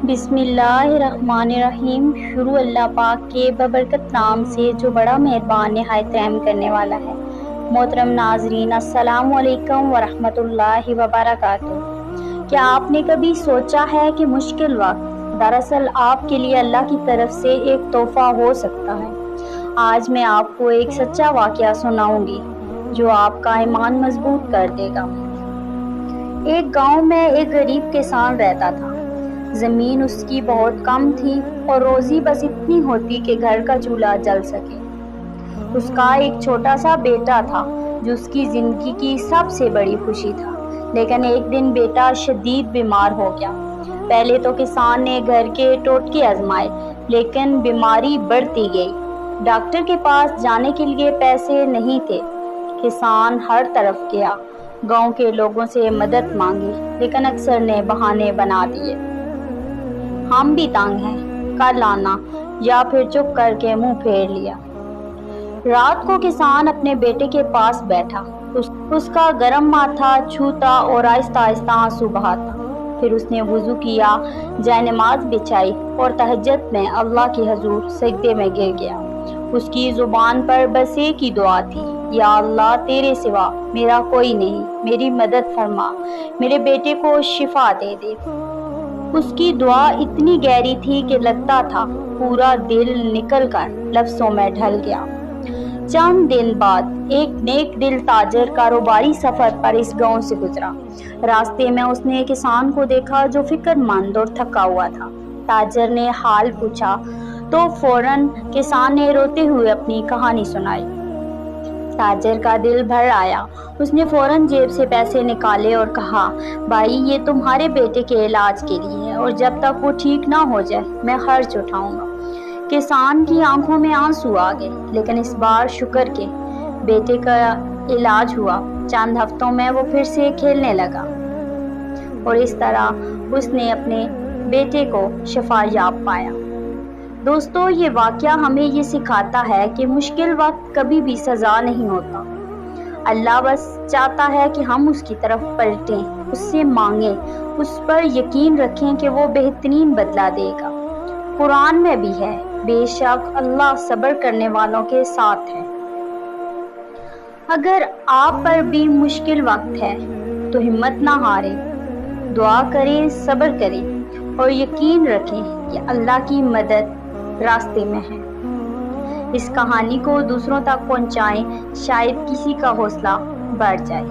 बिस्मिल्लाहिर्रहमानिर्रहीम। शुरू अल्लाह पाक के बबरकत नाम से जो बड़ा मेहरबान निहायत रहम करने वाला है। मोहतरम नाजरीन, अस्सलामु अलैकुम वरहमतुल्लाहि वबरकातुहू। क्या आपने कभी सोचा है कि मुश्किल वक्त दरअसल आपके लिए अल्लाह की तरफ से एक तोहफा हो सकता है। आज मैं आपको एक सच्चा वाक़या सुनाऊंगी जो आपका ईमान मजबूत कर देगा। एक गांव में एक गरीब किसान रहता था। ज़मीन उसकी बहुत कम थी और रोज़ी बस इतनी होती कि घर का चूल्हा जल सके। उसका एक छोटा सा बेटा था जो उसकी ज़िंदगी की सबसे बड़ी खुशी था। लेकिन एक दिन बेटा शदीद बीमार हो गया। पहले तो किसान ने घर के टोटके आजमाए, लेकिन बीमारी बढ़ती गई। डॉक्टर के पास जाने के लिए पैसे नहीं थे। किसान हर तरफ गया, गांव के लोगों से मदद मांगी, लेकिन अक्सर ने बहाने बना दिए। हम भी तंग हैं, कल आना, या फिर चुप करके मुंह फेर लिया। रात को किसान अपने बेटे के पास बैठा। उसका गर्म माथा छूता और आहिस्ता आहिस्ता आंसू बहाता। फिर उसने वुजू किया, जायनमाज बिछाई और तहज्जुद में अल्लाह के हजूर सजदे में गिर गया। उसकी जुबान पर बस एक ही दुआ थी, या अल्लाह तेरे सिवा मेरा कोई नहीं, मेरी मदद फरमा, मेरे बेटे को शिफा दे दे। उसकी दुआ इतनी गहरी थी कि लगता था पूरा दिल निकलकर लफ्जों में ढल गया। चंद दिन बाद एक नेक दिल ताजर कारोबारी सफर पर इस गांव से गुजरा। रास्ते में उसने किसान को देखा जो फिक्रमंद और थका हुआ था। ताजर ने हाल पूछा तो फौरन किसान ने रोते हुए अपनी कहानी सुनाई। ताजर का दिल भर आया। उसने फौरन जेब से पैसे निकाले और कहा, भाई ये तुम्हारे बेटे के इलाज के लिए है और जब तक वो ठीक ना हो जाए मैं खर्च उठाऊंगा। किसान की आंखों में आंसू आ गए, लेकिन इस बार शुक्र के बेटे का इलाज हुआ। चंद हफ्तों में वो फिर से खेलने लगा और इस तरह उसने अपने बेटे को शिफा याब पाया। दोस्तों, ये वाक़या हमें ये सिखाता है कि मुश्किल वक्त कभी भी सज़ा नहीं होता। अल्लाह बस चाहता है कि हम उसकी तरफ पलटें, उससे मांगें, उस पर यकीन रखें कि वो बेहतरीन बदला देगा। कुरान में भी है, बेशक अल्लाह सब्र करने वालों के साथ है। अगर आप पर भी मुश्किल वक्त है तो हिम्मत ना हारें, दुआ करें, सब्र करें और यकीन रखें कि अल्लाह की मदद रास्ते में है। इस कहानी को दूसरों तक पहुंचाएं, शायद किसी का हौसला बढ़ जाए।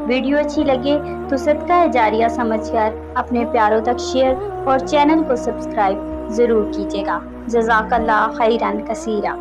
वीडियो अच्छी लगे तो सदका जारिया समझकर अपने प्यारों तक शेयर और चैनल को सब्सक्राइब ज़रूर कीजिएगा। जज़ाकल्लाह खैरन कसीरा।